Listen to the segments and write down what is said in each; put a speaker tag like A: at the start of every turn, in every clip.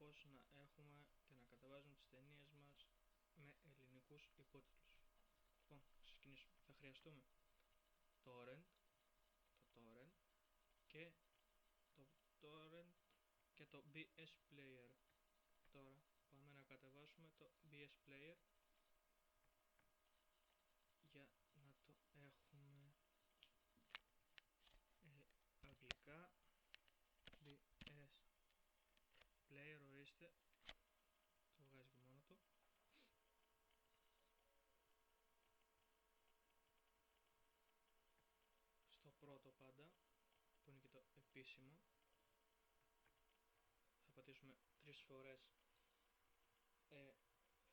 A: πώς να έχουμε και να κατεβάζουμε τις ταινίες μας με ελληνικούς υπότιτλους. Λοιπόν, ξεκινήσουμε. Θα χρειαστούμε torrent, το torrent και το torrent και το BS Player. Τώρα πάμε να κατεβάσουμε το BS Player για να το έχουμε αγγλικά. BS Player, ορίστε, το βγάζει και μόνο του. Στο πρώτο πάντα, που είναι και το επίσημο, θα πατήσουμε 3 φορές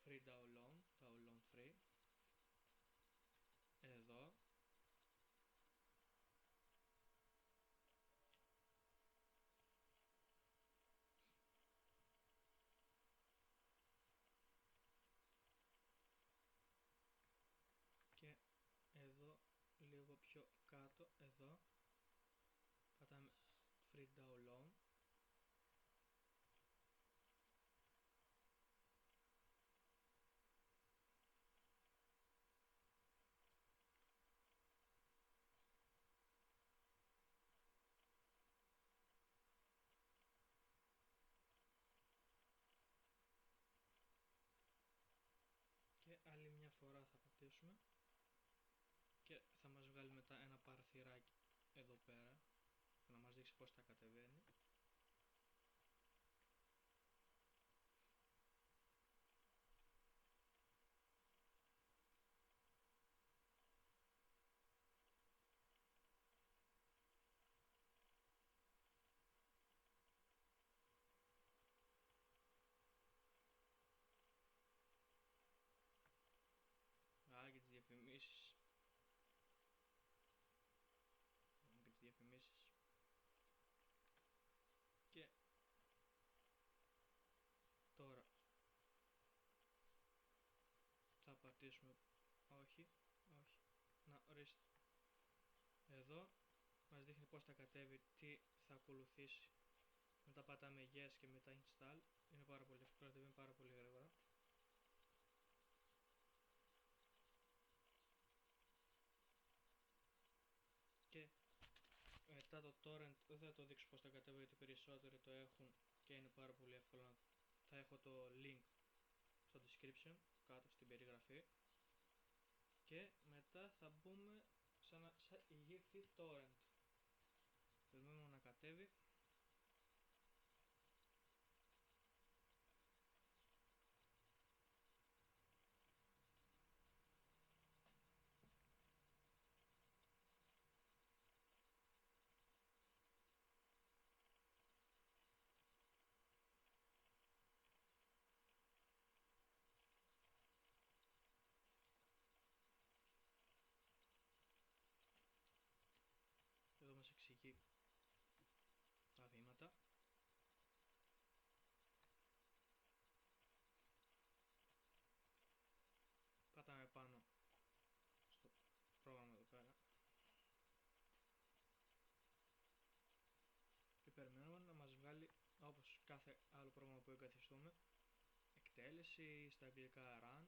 A: free download free, εδώ, και εδώ λίγο πιο κάτω, εδώ πατάμε free download, και άλλη μια φορά θα πατήσουμε και θα μας βγάλει μετά ένα παραθυράκι εδώ πέρα να μας δείξει πως τα κατεβαίνει. Και τις διαφημίσεις. Και τις διαφημίσεις. Και τώρα θα πατήσουμε όχι, να ορίστε. Εδώ μας δείχνει πως θα κατέβει, τι θα ακολουθήσει. Μετά πατάμε yes και μετά install. Είναι πάρα πολύ εύκολο, κατεβαίνει πάρα πολύ γρήγορα. Και μετά το torrent δεν θα το δείξω πως θα κατέβει, γιατί περισσότεροι το έχουν και είναι πάρα πολύ εύκολο. Θα έχω το link στο description κάτω στην περιγραφή. Και μετά θα μπούμε σαν ηγήθη torrent. Περιμένουμε να κατέβει. Εδώ μας εξηγεί τα βήματα. Πατάμε πάνω στο πρόγραμμα εδώ πέρα και περιμένουμε να μας βγάλει, όπως κάθε άλλο πρόγραμμα που εγκαθιστούμε, εκτέλεση, στα αγγλικά run.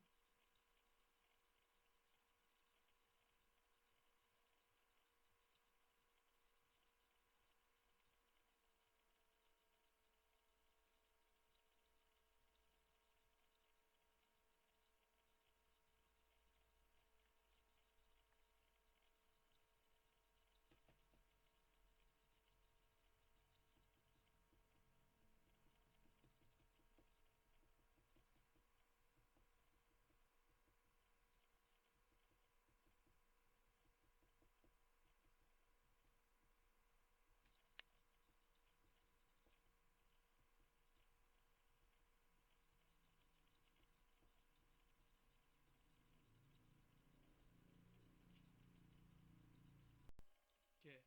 A: Και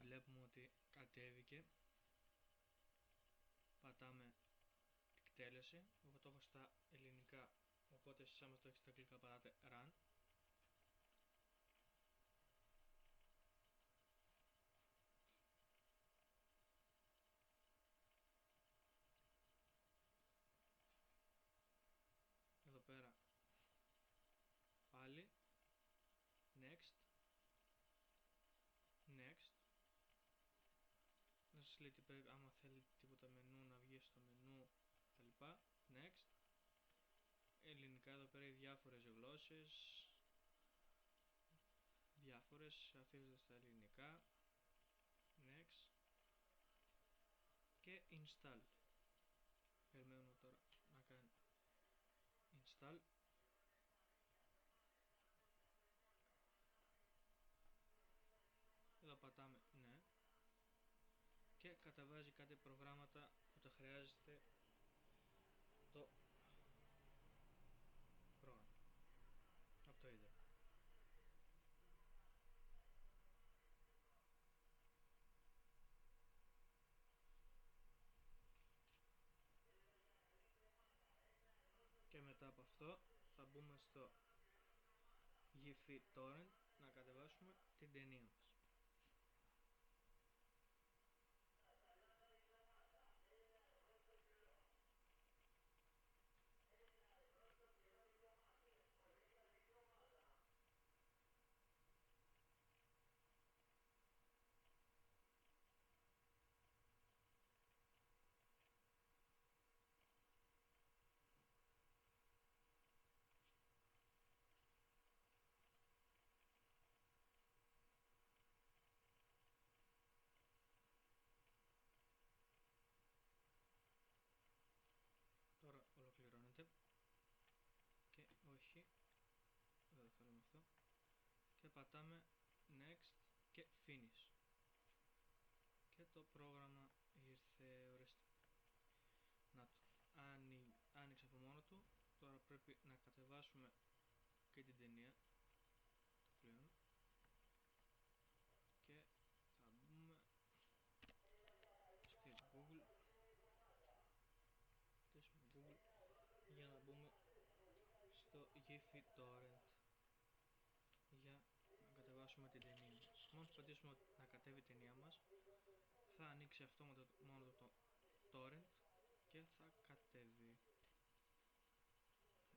A: βλέπουμε ότι κατέβηκε. Πατάμε εκτέλεση. Εγώ το έχω στα ελληνικά, οπότε εσείς άμα το έχετε στα αγγλικά πατάτε run. σας λέει τι πρέπει, άμα θέλετε τίποτα μενού να βγει στο μενού κτλ. Next. Ελληνικά εδώ πέρα οι διάφορες γλώσσες. Διάφορες, αφήνονται στα ελληνικά. Next. Και install. Περιμένουμε τώρα να κάνει install. Εδώ πατάμε ναι. Και καταβάζει κάτι προγράμματα που τα χρειάζεται το πρόγραμμα από το ίντερνετ. Και μετά από αυτό θα μπούμε στο Giphy Torrent να κατεβάσουμε την ταινία μας. Τώρα ολοκληρώνεται και όχι, δεν το θέλουμε αυτό, και πατάμε next και finish και το πρόγραμμα ήρθε, ορίστε, να το άνοιξε από μόνο του. Τώρα πρέπει να κατεβάσουμε και την ταινία, το πλέον, και θα μπούμε στη Google για να μπούμε στο Giphy Torrent για να κατεβάσουμε την ταινία μας. Μόλις πατήσουμε να κατέβει η ταινία μας, θα ανοίξει αυτόματα μόνο το torrent και θα κατέβει.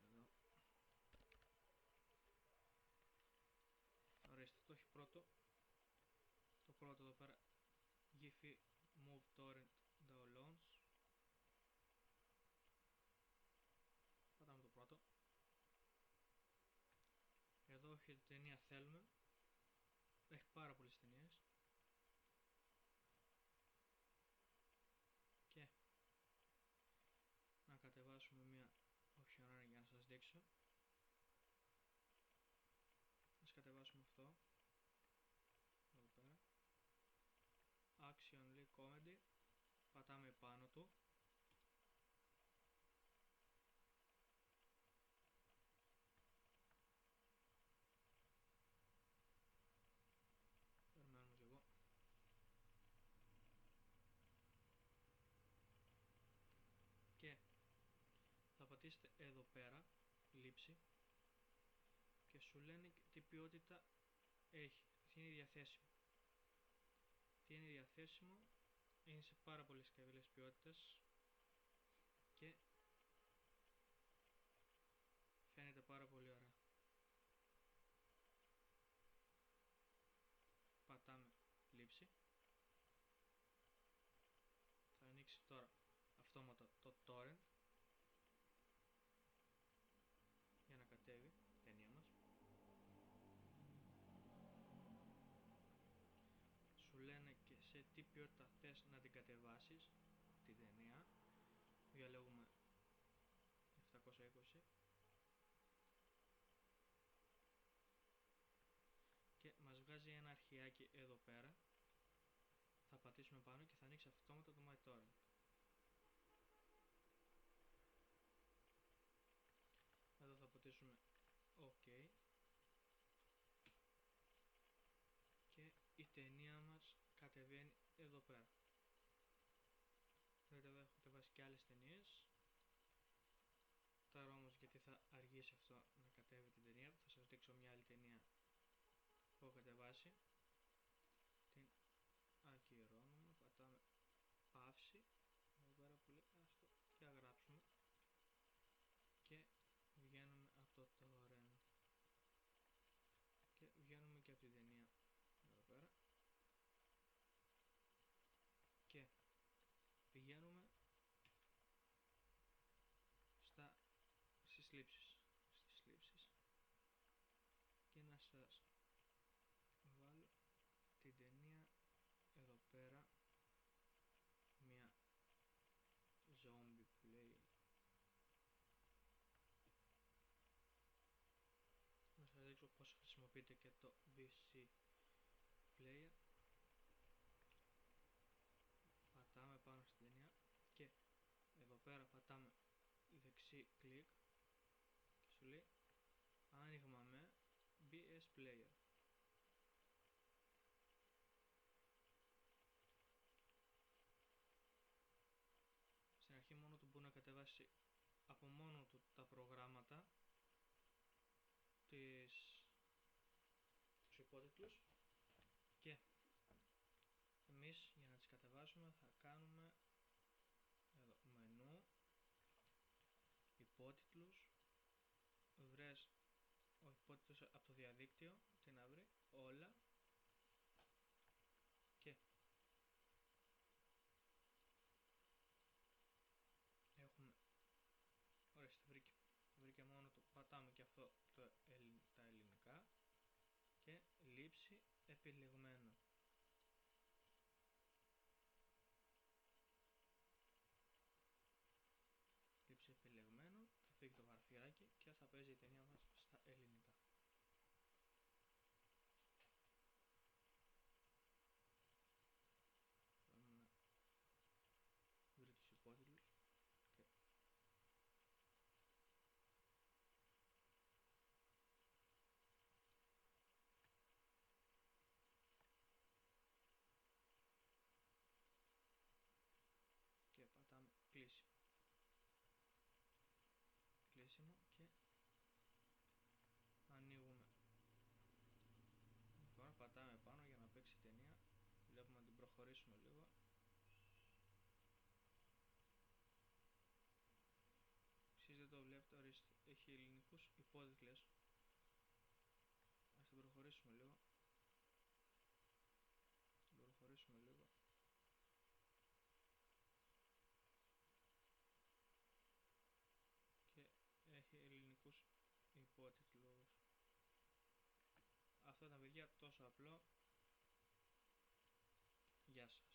A: Εδώ. Ορίστε, το έχει πρώτο. Το πρώτο εδώ πέρα, Giphy Move Torrent Downloads. Πατάμε το πρώτο. Εδώ έχει την ταινία θέλουμε. Έχει πάρα πολλές ταινίες. Και να κατεβάσουμε μία optional για να σας δείξω. Ας κατεβάσουμε αυτό. Εδώ πέρα. Action League Comedy. Πατάμε πάνω του. Περιμένουμε λίγο. Και θα πατήσετε εδώ πέρα λήψη και σου λένε τι ποιότητα έχει, τι είναι διαθέσιμο. Τι είναι διαθέσιμο, είναι σε πάρα πολλές χαμηλές ποιότητες και φαίνεται πάρα πολύ ωραία. Πατάμε λήψη. Θα ανοίξει τώρα αυτόματα το torrent για να κατέβει η ταινία μας. Σου λένε και σε τι ποιότητα θες να την κατεβάσεις την ταινία. Διαλέγουμε 720 και μας βγάζει ένα αρχιάκι εδώ πέρα. Θα πατήσουμε πάνω και θα ανοίξει αυτόματα το MyTorrent. Εδώ θα πατήσουμε OK και η ταινία μας κατεβαίνει εδώ πέρα. Εδώ έχω κατεβάσει και άλλες ταινίες. Τώρα όμως, γιατί θα αργήσει αυτό να κατέβει την ταινία, θα σας δείξω μια άλλη ταινία που έχω κατεβάσει. Την ακυρώνουμε, πατάμε παύση εδώ πέρα που λέει άστο και αγράψουμε και βγαίνουμε από το torrent και βγαίνουμε και από την ταινία εδώ πέρα και πηγαίνουμε στις λήψεις. Και να σας βάλω την ταινία εδώ πέρα, μια zombie play. Να σας δείξω πως χρησιμοποιείται και το VC player. Πατάμε πάνω στην ταινία και εδώ πέρα πατάμε δεξί κλικ και σου λέει άνοιγμα με BS player. Στην αρχή μόνο του μπορεί να κατεβάσει από μόνο του τα προγράμματα, τους υπότιτλους, και εμείς για να τις κατεβάσουμε θα κάνουμε εδώ μενού, υπότιτλους, βρες ο υπότιτλος από το διαδίκτυο, τι να βρει, όλα, και έχουμε, ορίστε, βρήκε μόνο του, πατάμε και αυτό τα ελληνικά και λήψη επιλεγμένο. Λήψη επιλεγμένο, θα φύγει το γραφειράκι και θα παίζει η ταινία μας στα ελληνικά. Πάμε να βρει τους υπότιτλους και πατάμε κλείσιμο και ανοίγουμε. Τώρα πατάμε πάνω για να παίξει η ταινία. Βλέπουμε να την προχωρήσουμε λίγο. Εσείς δεν το βλέπετε, ορίστε, έχει ελληνικούς υπότιτλες. Ας την προχωρήσουμε λίγο. Και έχει ελληνικούς υπότιτλους. Αυτό ήταν, παιδιά, τόσο απλό. Γεια σας.